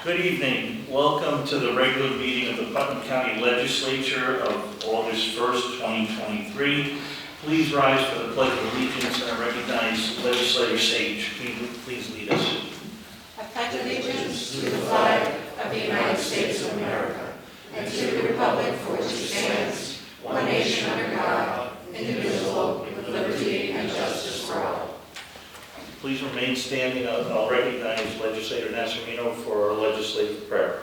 Good evening. Welcome to the regular meeting of the Putnam County Legislature of August 1st, 2023. Please rise for the Pledge of Allegiance and I recognize Legislator Sage. Please lead us. I pledge allegiance to the flag of the United States of America and to the republic for which it stands, one nation under God, indivisible, with liberty and justice for all. Please remain standing. I'll recognize Legislator Nasarino for our legislative prayer.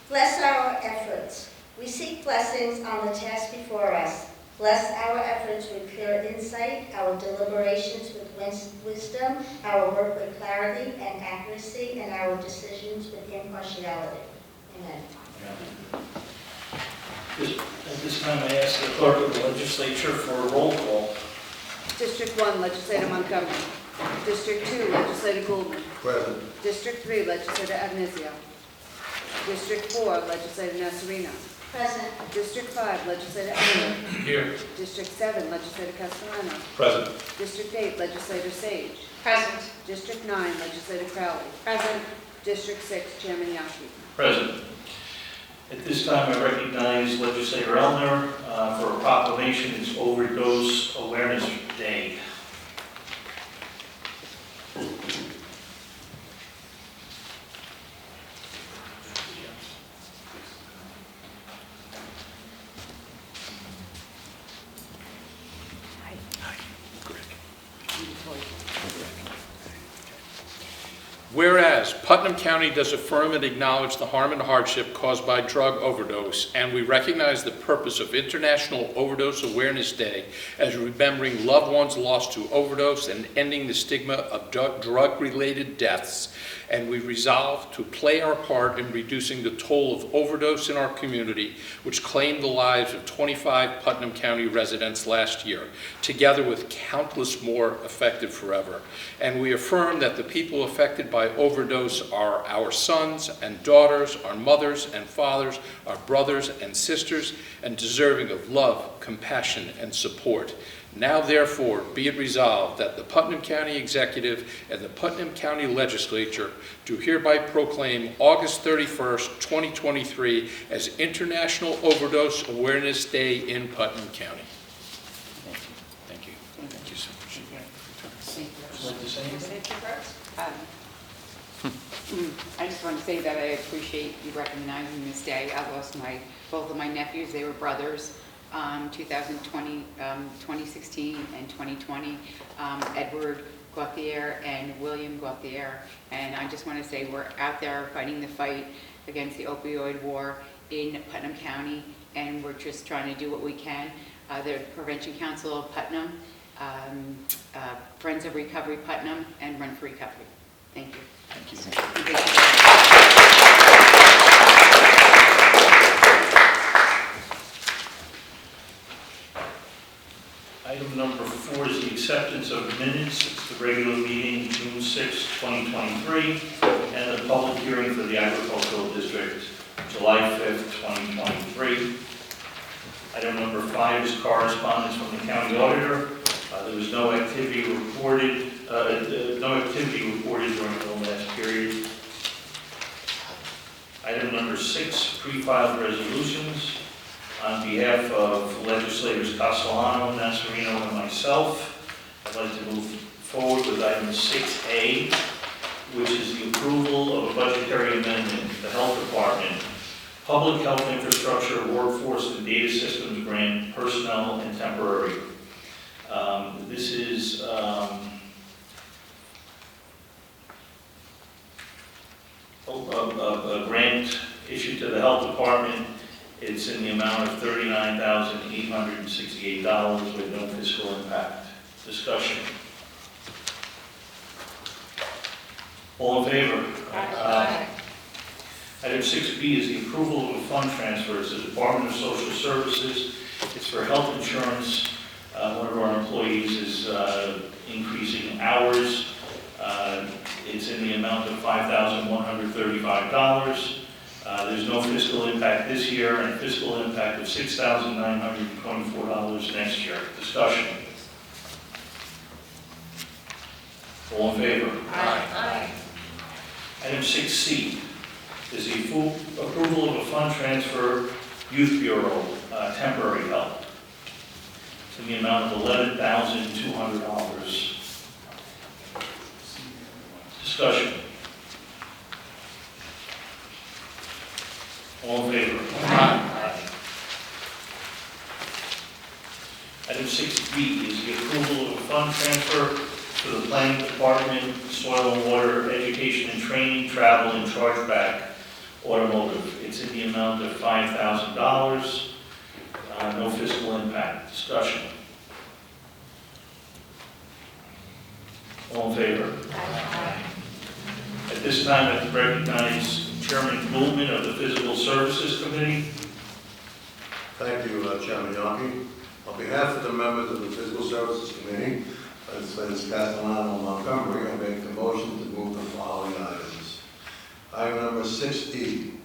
Bless our efforts. We seek blessings on the task before us. Bless our efforts with clear insight, our deliberations with wisdom, our work with clarity and accuracy, and our decisions with impartiality. Amen. At this time, I ask the clerk of the legislature for a roll call. District 1, Legislator Montgomery. District 2, Legislator Goldman. Present. District 3, Legislator Avenizio. District 4, Legislator Nasarino. Present. District 5, Legislator Elliott. Here. District 7, Legislator Castellano. Present. District 8, Legislator Sage. Present. District 9, Legislator Crowley. Present. District 6, Chairman Yaki. Present. At this time, I recognize Legislator Elner for a proclamation. It's Overdose Awareness Day. Whereas Putnam County does affirm and acknowledge the harm and hardship caused by drug overdose, and we recognize the purpose of International Overdose Awareness Day as remembering loved ones lost to overdose and ending the stigma of drug-related deaths, and we resolve to play our part in reducing the toll of overdose in our community, which claimed the lives of 25 Putnam County residents last year, together with countless more affected forever. And we affirm that the people affected by overdose are our sons and daughters, our mothers and fathers, our brothers and sisters, and deserving of love, compassion, and support. Now, therefore, be it resolved that the Putnam County Executive and the Putnam County Legislature do hereby proclaim August 31st, 2023 as International Overdose Awareness Day in Putnam County. Thank you. Thank you so much. Would you like to say anything? I just want to say that I appreciate you recognizing this day. I lost both of my nephews. They were brothers, 2016 and 2020, Edward Gauthier and William Gauthier. And I just want to say we're out there fighting the fight against the opioid war in Putnam County, and we're just trying to do what we can. The Prevention Council of Putnam, Friends of Recovery Putnam, and Run for Recovery. Thank you. Thank you. Item number 4 is the acceptance of minutes. It's the regular meeting, June 6, 2023, and the public hearing for the Agricultural District, July 5th, 2023. Item number 5 is correspondence from the county auditor. There was no activity reported during the last period. Item number 6, pre-filed resolutions. On behalf of legislators Castellano, Nasarino, and myself, I'd like to move forward with item 6A, which is the approval of a budgetary amendment to the Health Department, Public Health Infrastructure, Workforce, and Data Systems Grant, Personnel and Temporary. This is a grant issued to the Health Department. It's in the amount of $39,868 with no fiscal impact. Discussion. All in favor? Aye. Item 6B is the approval of a fund transfer. It's the Department of Social Services. It's for health insurance. One of our employees is increasing hours. It's in the amount of $5,135. There's no fiscal impact this year and fiscal impact of $6,924 next year. Discussion. All in favor? Aye. Item 6C is the full approval of a fund transfer, Youth Bureau, temporary help, to the amount of $11,200. Discussion. All in favor? Aye. Item 6B is the approval of a fund transfer to the Planning Department, Soil and Water, Education and Training, Travel and Chargeback Automotive. It's in the amount of $5,000. No fiscal impact. Discussion. All in favor? Aye. At this time, I'd like to recognize Chairman Goldman of the Physical Services Committee. Thank you, Chairman Yonke. On behalf of the members of the Physical Services Committee, legislators Castellano and Montgomery, I make the motion to move the following items. Item number 6E,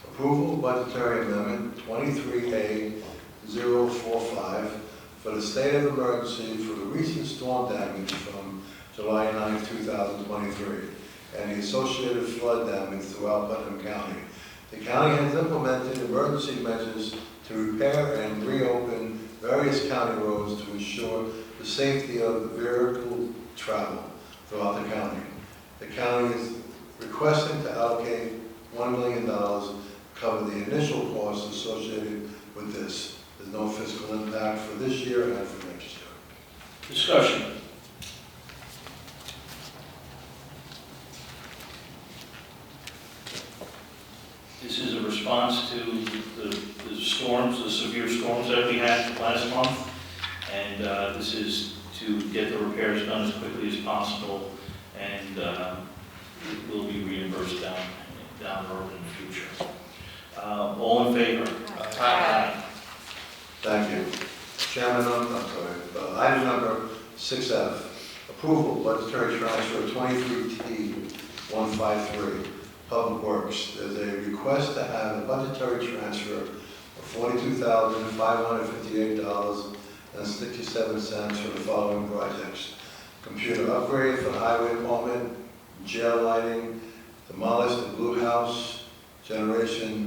approval budgetary amendment 23A045 for the state of emergency for the recent storm damage from July 9, 2023, and the associated flood damage throughout Putnam County. The county has implemented emergency measures to repair and reopen various county roads to ensure the safety of the vehicle travel throughout the county. The county is requesting to allocate $1 million to cover the initial costs associated with this. There's no fiscal impact for this year and for next year. Discussion. This is a response to the storms, the severe storms that we had last month, and this is to get the repairs done as quickly as possible, and it will be reimbursed down the road in the future. All in favor? Aye. Thank you. Chairman, item number 6F, approval budgetary transfer 23T153, Public Works. There's a request to have a budgetary transfer of $42,558.67 for the following projects: computer upgrade for the highway department, jail lighting, demolish the blue house, generators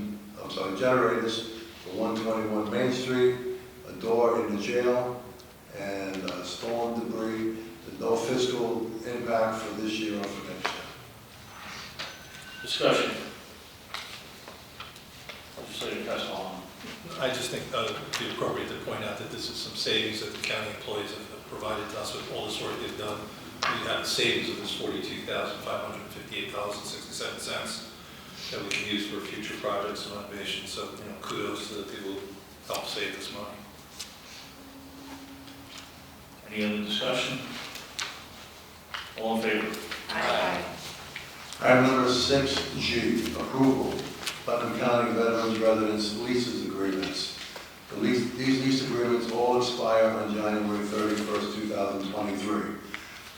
for 121 Main Street, a door in the jail, and storm debris. There's no fiscal impact for this year or for next year. Discussion. Legislator Castellano. I just think it would be appropriate to point out that this is some savings that the county employees have provided to us with all this work they've done. We have savings of this $42,558.67 that we can use for future projects and renovations. So, kudos to the people who helped save this money. Any other discussion? All in favor? Aye. Item number 6G, approval, Putnam County Veterans Residence Leases Agreements. These lease agreements all expire on January 31st, 2023.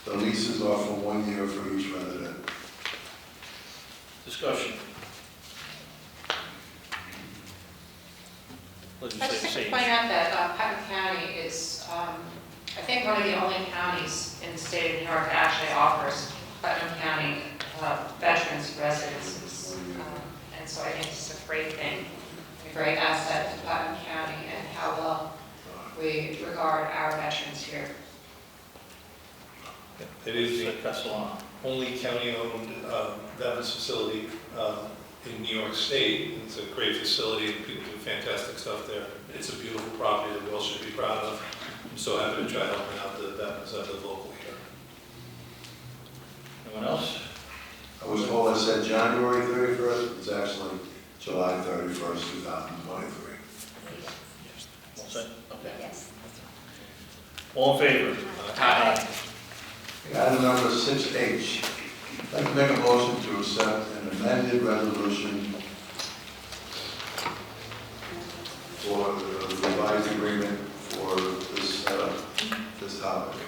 The leases are for 1 year for each resident. Discussion. I'd just Legislator like to Sage. point out that Putnam County is, I think, one of the only counties in the state of New York that actually offers Putnam County veterans residences. And so I think it's a great thing, a great asset to Putnam County and how well we regard our veterans here. It is the Legislator Castellano. only county-owned veterans facility in New York State. It's a great facility, and people do fantastic stuff there. It's a beautiful property that we all should be proud of. I'm so happy to try helping out the veterans that live locally here. Anyone else? I was told I said January 31st, it's actually July 31st, 2023. All set? Okay. Yes. All in favor? Aye. Item number 6H, I'd like to make a motion to accept an amended resolution for the revised agreement for this topic.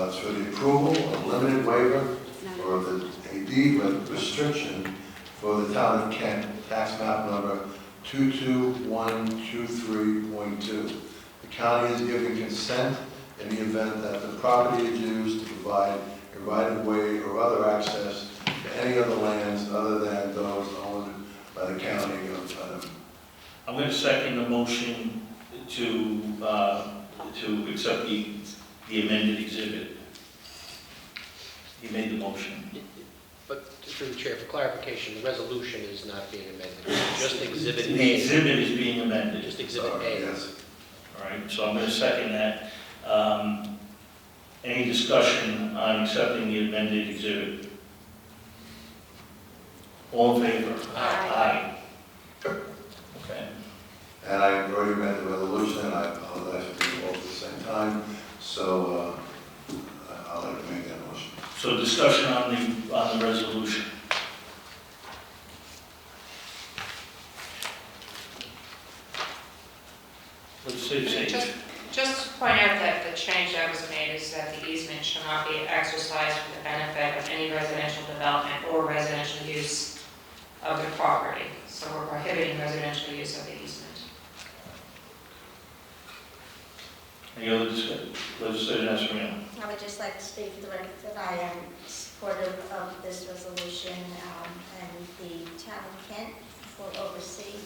It's for the approval of limited waiver for a deed restriction for the town of Kent, tax map number 22123.2. The county is giving consent in the event that the property is used to provide a right-of-way or other access to any other lands other than those owned by the county of Putnam. I'm going to second the motion to accept the amended exhibit. He made the motion. But through the chair, for clarification, the resolution is not being amended. It's just Exhibit The A. exhibit is being amended. Just Exhibit A. Yes. All right, so I'm going to second that. Any discussion on accepting the amended exhibit? All in favor? Aye. Okay. And I already read the resolution, and I apologize for being both at the same time, so I'll let you make that motion. So discussion on the resolution. Legislative Sage. Just to point out that the change that was made is that the easement shall not be exercised for the benefit of any residential development or residential use of the property. So we're prohibiting residential use of the easement. Any other discussion? Legislative Nasrino. I would just like to speak for the record that I am supportive of this resolution, and the town of Kent will oversee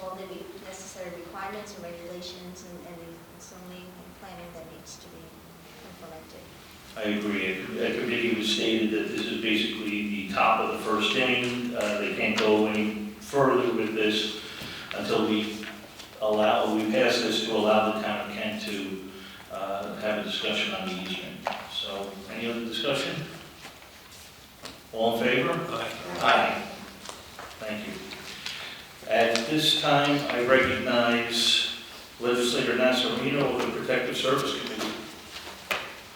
all the necessary requirements and regulations and zoning and planning that needs to be implemented. I agree. A committee was stated that this is basically the top of the first inning. They can't go any further with this until we pass this to allow the town of Kent to have a discussion on the easement. So, any other discussion? All in favor? Aye. Aye. Thank you. At this time, I recognize Legislator Nasarino of the Protective Service Committee.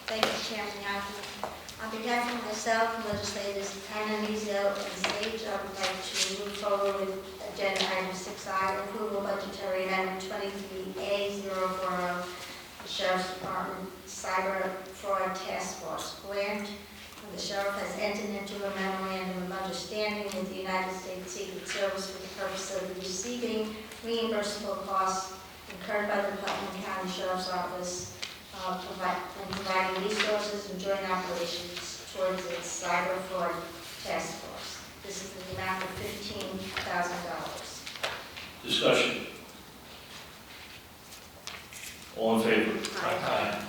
Thank you, Chairman Yaki. On behalf of myself, legislators Anamizio and Sage, I would like to move forward with agenda item 6I, approval budgetary amendment 23A040, the Sheriff's Department Cyber Fraud Task Force grant. The sheriff has entered into a memorandum of understanding with the United States Secret Service for the purpose of receiving reimbursable costs incurred by the Putnam County Sheriff's Office and providing resources and joint operations towards its cyber fraud task force. This is in the amount of $15,000. Discussion. All in favor? Aye.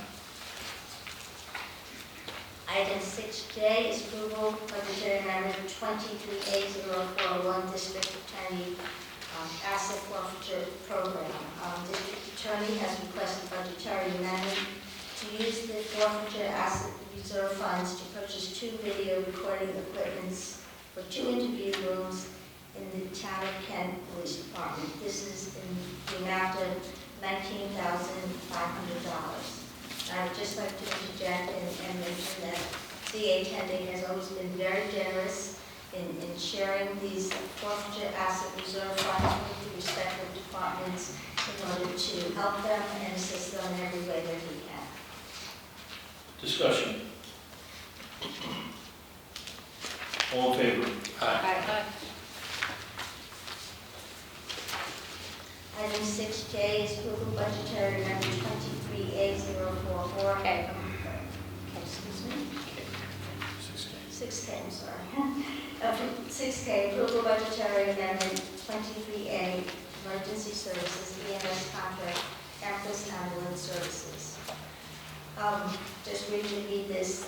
Item 6J is approval budgetary amendment 23A041 District Attorney Asset Forfeiture Program. District Attorney has requested budgetary amendment to use the forfeiture asset reserve funds to purchase 2 video recording equipments for 2 interview rooms in the town of Kent Police Department. This is in the amount of $19,500. I would just like to interject and mention that CA Tending has always been very generous in sharing these forfeiture asset reserve funds with the respective departments in order to help them and assist them in every way that he can. Discussion. All in favor? Aye. Item 6J is approval budgetary amendment 23A044. Okay. Excuse me? 6K, I'm sorry. 6K, approval budgetary amendment 23A, emergency services, EMS contract, campus ambulance services. Just briefly read this.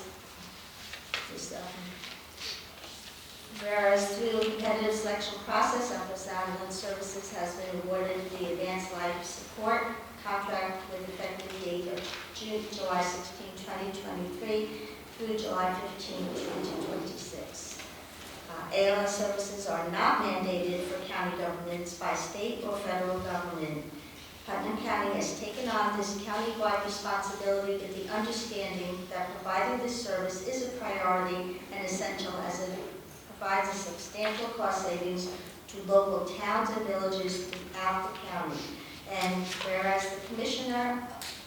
Whereas through a competitive selection process, Campus Ambulance Services has been awarded the Advanced Life Support contract with effective date of July 16, 2023 through July 15, 2026. ALS services are not mandated for county governments by state or federal government. Putnam County has taken on this county-wide responsibility with the understanding that providing this service is a priority and essential as it provides a substantial cost savings to local towns and villages throughout the county. And whereas the Commissioner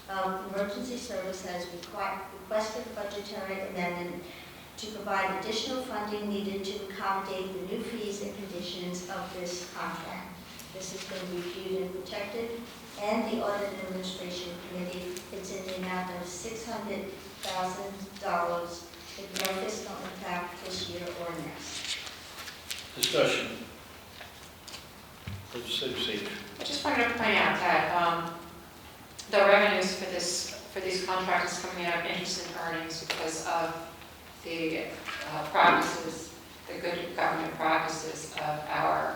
of Emergency Service has requested a budgetary amendment to provide additional funding needed to accommodate the new fees and conditions of this contract. This has been reviewed and protected, and the Audit and Administration Committee, it's in the amount of $600,000 with no fiscal impact this year or next. Discussion. Legislator Sage. I just wanted to point out that the revenues for these contracts is coming out of interest and earnings because of the practices, the good government practices of our,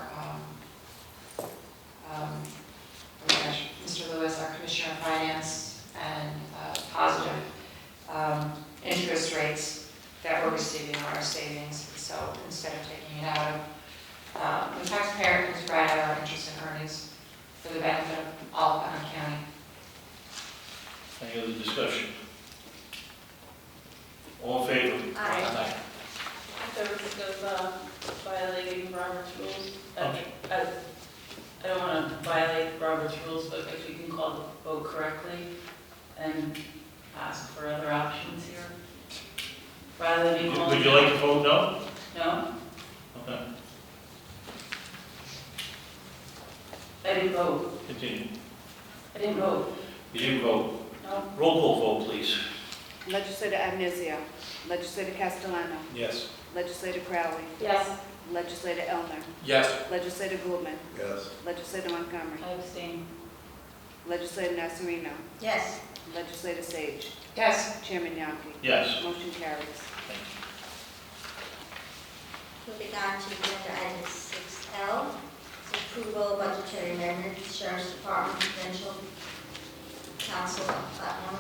Mr. Lewis, our Commissioner of Finance, and positive interest rates that we're receiving on our savings. So instead of taking it out of the taxpayer, it comes right out of our interest and earnings for the benefit of all of Putnam County. Any other discussion? All in favor? Aye. At the risk of violating Robert's rules, Okay. I don't want to violate Robert's rules, but if you can call the vote correctly and ask for other options here, rather than calling. Would you like to vote no? No, Okay, I didn't vote. continue. I didn't vote. You didn't vote. No. Roll call vote, please. Legislator Avenizio. Legislator Castellano. Yes. Legislator Crowley. Yes. Legislator Elner. Yes. Legislator Goldman. Yes. Legislator Montgomery. I abstain. Legislator Nasarino. Yes. Legislator Sage. Yes. Chairman Yaki. Yes. Motion carries. Thank you. Moving on to agenda item 6L, is approval of budgetary amendment, Sheriff's Department Provincial Council of Putnam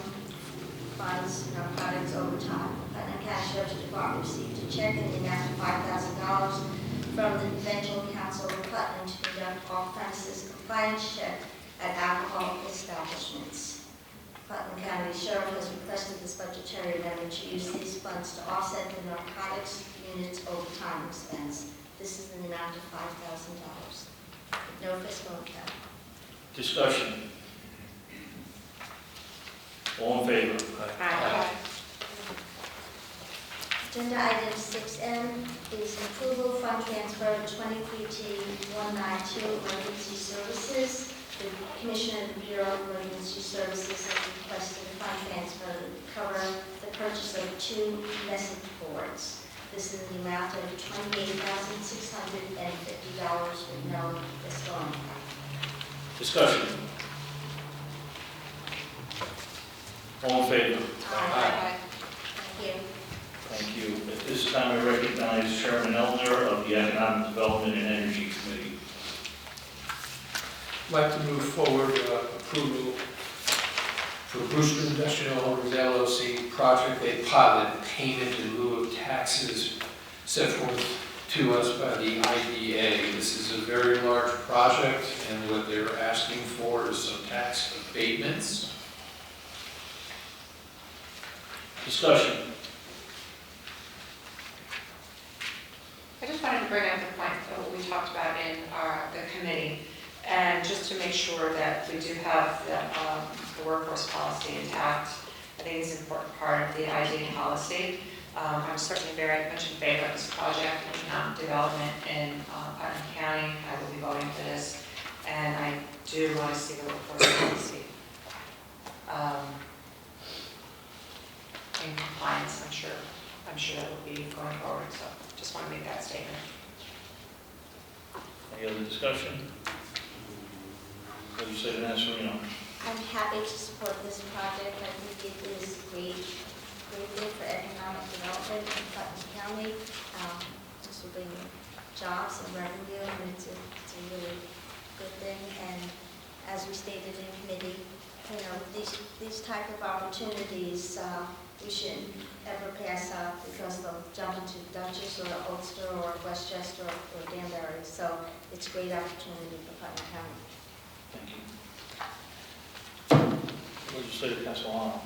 funds narcotics overtime. Putnam County Sheriff's Department received a check in the amount of $5,000 from the Provincial Council of Putnam to conduct off-premises compliance check at alcohol establishments. Putnam County Sheriff has requested this budgetary amendment to use these funds to offset the narcotics unit's overtime expense. This is in the amount of $5,000. No fiscal impact. Discussion. All in favor? Aye. Agenda item 6M is approval fund transfer to 23T192 Emergency Services. The Commissioner of the Bureau of Emergency Services has requested a fund transfer to cover the purchase of 2 message boards. This is in the amount of $28,650 with no fiscal impact. Discussion. All in favor? Aye. Thank you. Thank you. At this time, I recognize Chairman Elner of the Economic Development and Energy Committee. I'd like to move forward approval for Brewster Industrial Holdings LLC Project A Pilot Payment in lieu of taxes set forth to us by the IDA. This is a very large project, and what they're asking for is some tax abatements. Discussion. I just wanted to bring up the point of what we talked about in the committee, and just to make sure that we do have the workforce policy intact. I think it's an important part of the ID policy. I'm certainly very much in favor of this project and economic development in Putnam County. I will be voting for this, and I do want to see the workforce policy in compliance. I'm sure that will be going forward. So just want to make that statement. Any other discussion? Legislator Nasarino. I'm happy to support this project. I think it is great thing for economic development in Putnam County. This will bring jobs and revenue, and it's a really good thing. And as we stated in committee, these type of opportunities we shouldn't ever pass up because they'll jump into Dutchess or Ulster or Westchester or Danbury. So it's a great opportunity for Putnam County. Thank you. Legislator Castellano.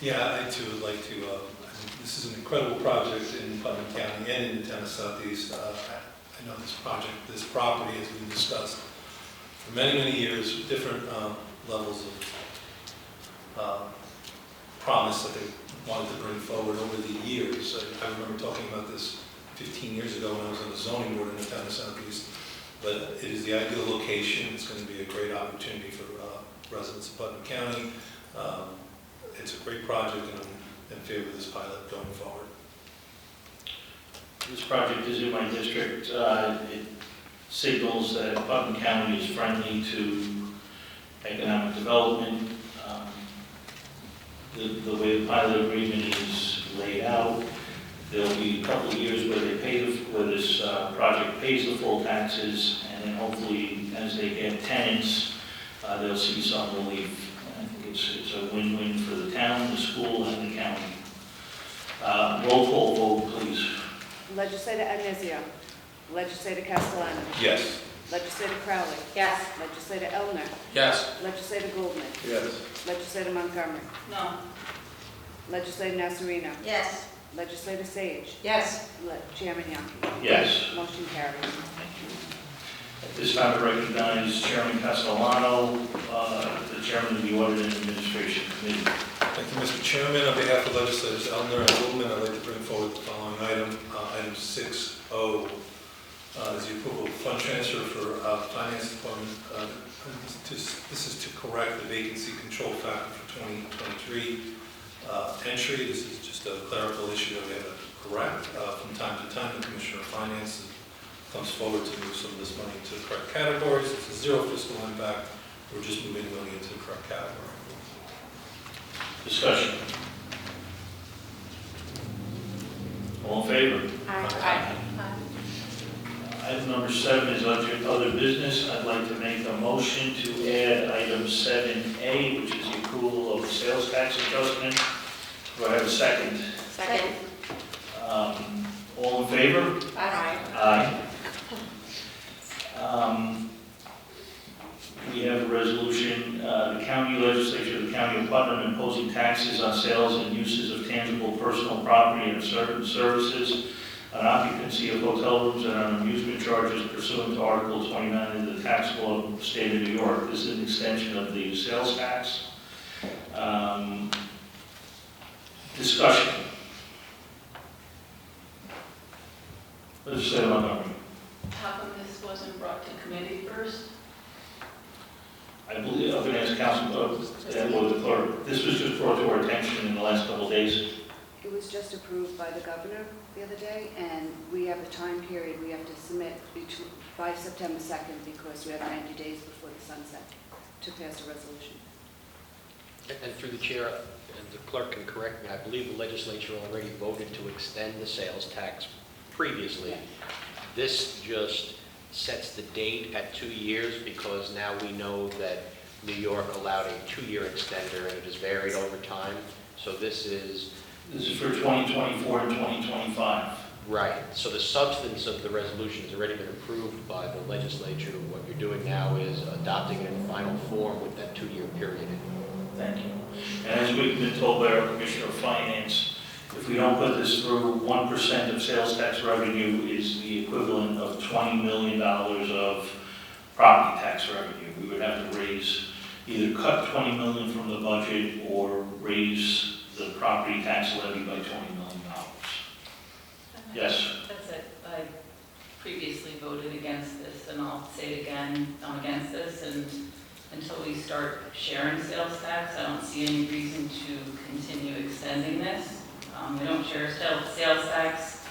Yeah, I too would like to, I think this is an incredible project in Putnam County and in the town of Southeast. I know this project, this property has been discussed for many, many years, different levels of promise that they wanted to bring forward over the years. I remember talking about this 15 years ago when I was on the zoning board in the town of Southeast. But it is the ideal location. It's going to be a great opportunity for residents of Putnam County. It's a great project, and I'm in favor of this pilot going forward. This project is in my district. It signals that Putnam County is friendly to economic development. The way the pilot agreement is laid out, there'll be a couple of years where where this project pays the full taxes, and then hopefully, as they get tenants, they'll see some relief. I think it's a win-win for the town, the school, and the county. Roll call vote, please. Legislator Agnizio. Legislator Castellano. Yes. Legislator Crowley. Yes. Legislator Elner. Yes. Legislator Goldman. Yes. Legislator Montgomery. No. Legislator Nasarino. Yes. Legislator Sage. Yes. Chairman Yonke. Yes. Motion carries. Thank you. At this time, I recognize Chairman Castellano, the chairman of the Audit and Administration Committee. Thank you, Mr. Chairman. On behalf of legislators Elner and Goldman, I'd like to bring forward the following item. Item 6O is the approval of fund transfer for Finance Department. This is to correct the vacancy control factor for 2023 entry. This is just a clerical issue that we have to correct. From time to time, the Commissioner of Finance comes forward to move some of this money into the correct categories. It's a zero fiscal impact. We're just moving money into the correct category. Discussion. All in favor? Aye. Item number 7 is other business. I'd like to make a motion to add item 7A, which is the approval of the sales tax adjustment. Do I have a second? Second. All in favor? Aye. Aye. We have a resolution, the county legislature of the county of Putnam imposing taxes on sales and uses of tangible personal property and certain services, on occupancy of hotel rooms and on amusement charges pursuant to Article 29 of the tax law of the state of New York. This is an extension of the sales tax. Discussion. Legislator Montgomery. How come this wasn't brought to committee first? I believe, I'm going to ask Council, or the clerk, this was just brought to our attention in the last couple of days. It was just approved by the governor the other day, and we have a time period we have to submit by September 2nd because we have 90 days before the sunset to pass a resolution. And through the chair, and the clerk can correct me, I believe the legislature already voted to extend the sales tax previously. This just sets the date at 2 years because now we know that New York allowed a 2-year extender and it has varied over time. So this is for 2024 and 2025. right. So the substance of the resolution has already been approved by the legislature. What you're doing now is adopting it in final form with that 2-year period. Thank you. And as we've been told by our Commissioner of Finance, if we don't put this through, 1% of sales tax revenue is the equivalent of $20 million of property tax revenue. We would have to either cut $20 million from the budget or raise the property tax levy by $20 million. Yes? That's it. I previously voted against this, and I'll say it again, I'm against this, and until we start sharing sales tax, I don't see any reason to continue extending this. We don't share sales tax.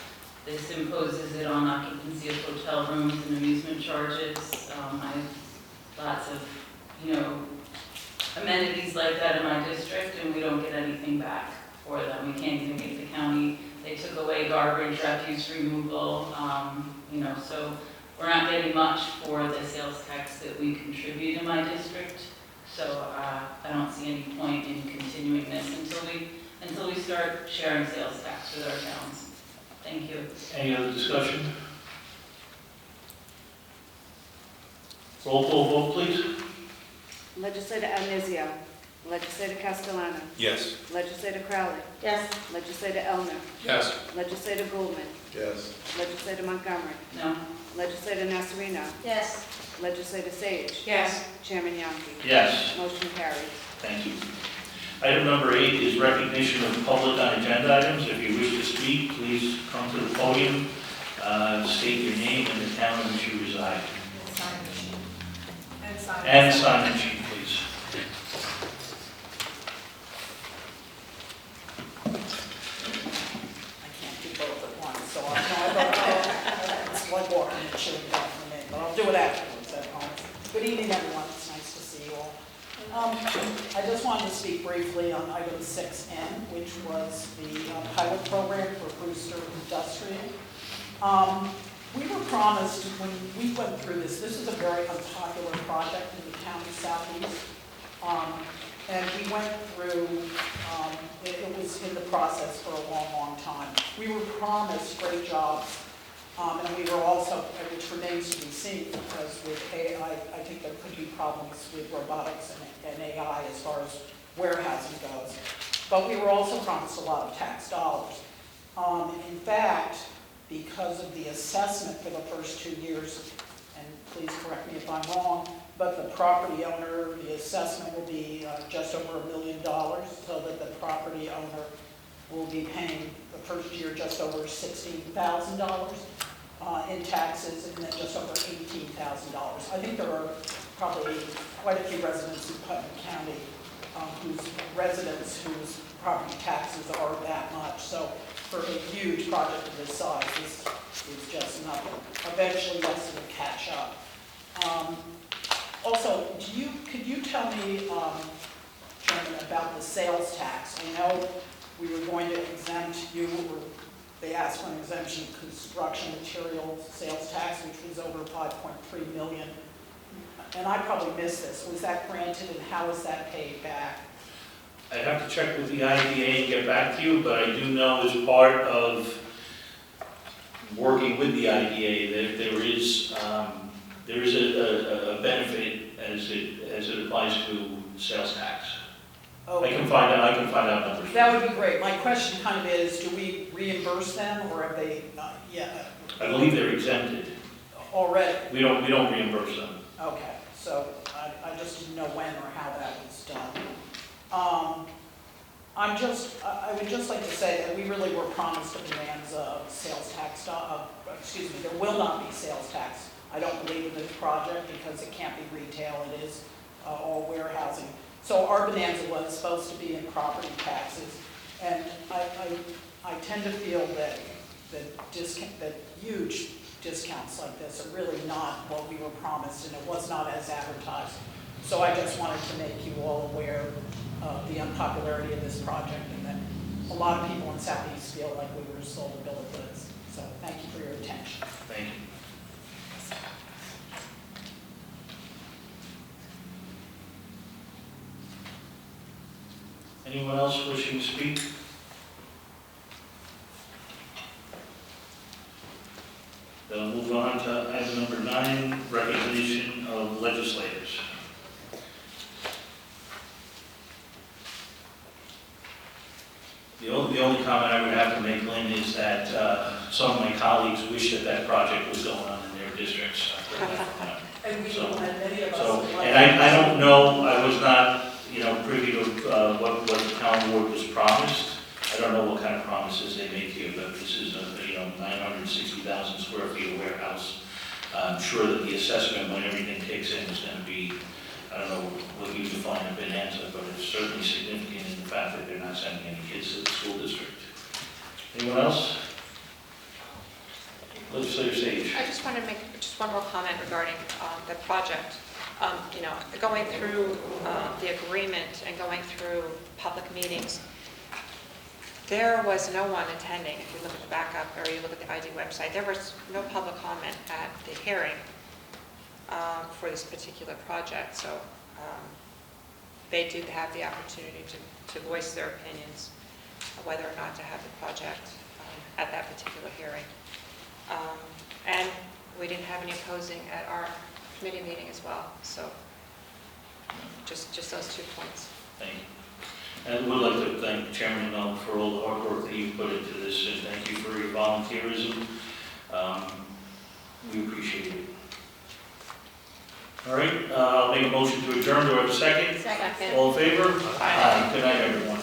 This imposes it on occupancy of hotel rooms and amusement charges. I have lots of, amenities like that in my district, and we don't get anything back for them. We can't even get the county. They took away garbage, refuse removal, so we're not getting much for the sales tax that we contribute in my district. So I don't see any point in continuing this until we start sharing sales tax with our towns. Thank you. Any other discussion? Roll call vote, please. Legislator Agnizio. Legislator Castellano. Yes. Legislator Crowley. Yes. Legislator Elner. Yes. Legislator Goldman. Yes. Legislator Montgomery. No. Legislator Nasarino. Yes. Legislator Sage. Yes. Chairman Yonke. Yes. Motion carries. Thank you. Item number 8 is recognition of public on agenda items. If you wish to speak, please come to the podium, state your name and the town in which you reside. And sign the sheet, please. just wanted to speak briefly on item 6N, which was the pilot program for Brewster Industrial. We were promised when we went through this is a very unpopular project in the county southeast. And we went through, it was in the process for a long, long time. We were promised great jobs, and we were also, which remains to be seen, because with AI, I think there could be problems with robotics and AI as far as warehousing goes. But we were also promised a lot of tax dollars. In fact, because of the assessment for the first 2 years, and please correct me if I'm wrong, but the property owner, the assessment will be just over $1 million, so that the property owner will be paying the first year just over $16,000 in taxes, and then just over $18,000. I think there are probably quite a few residents in Putnam County whose property taxes are that much. So for a huge project of this size, this is just nothing. Eventually, that's going to catch up. Also, could you tell me, Chairman, about the sales tax? I know we were going to exempt you, or they asked for an exemption of construction materials sales tax, which was over $5.3 million. And I probably missed this. Was that granted, and how is that paid back? I'd have to check with the IDA and get back to you, but I do know as part of working with the IDA that there is a benefit as it applies to sales tax. Okay. I can find out numbers. That would be great. My question kind of is, do we reimburse them, or have they, I believe they're exempted. Already? We don't reimburse them. Okay, so I just didn't know when or how that was done. I would just like to say that we really were promised a bonanza of sales tax, there will not be sales tax. I don't believe in this project because it can't be retail, it is all warehousing. So our bonanza was supposed to be in property taxes, and I tend to feel that huge discounts like this are really not what we were promised, and it was not as advertised. So I just wanted to make you all aware of the unpopularity of this project, and that a lot of people in Southeast feel like we were sold a bill of goods. So thank you for your attention. Thank you. Anyone else wishing to speak? Then we'll move on to item number 9, recognition of legislators. The only comment I would have to make, Lynn, is that some of my colleagues wish that project was going on in their districts. And we don't have many of us. And I don't know, I was not, privy to what the town board was promised. I don't know what kind of promises they make here, but this is 960,000 square feet of warehouse. I'm sure that the assessment, when everything kicks in, is going to be, I don't know what you define a bonanza, but it's certainly significant in the fact that they're not sending any kids to the school district. Anyone else? Legislator Sage. I just want to make just one more comment regarding the project. Going through the agreement and going through public meetings, there was no one attending. If you look at the backup or you look at the ID website, there was no public comment at the hearing for this particular project. So they did have the opportunity to voice their opinions of whether or not to have the project at that particular hearing. And we didn't have any opposing at our committee meeting as well. So just those 2 points. Thank you. And we'd like to thank Chairman Mel for all the hard work that you put into this, and thank you for your volunteerism. We appreciate it. All right, I'll make a motion to adjourn. Do I have a second? Second. All in favor? Aye. Good night, everyone.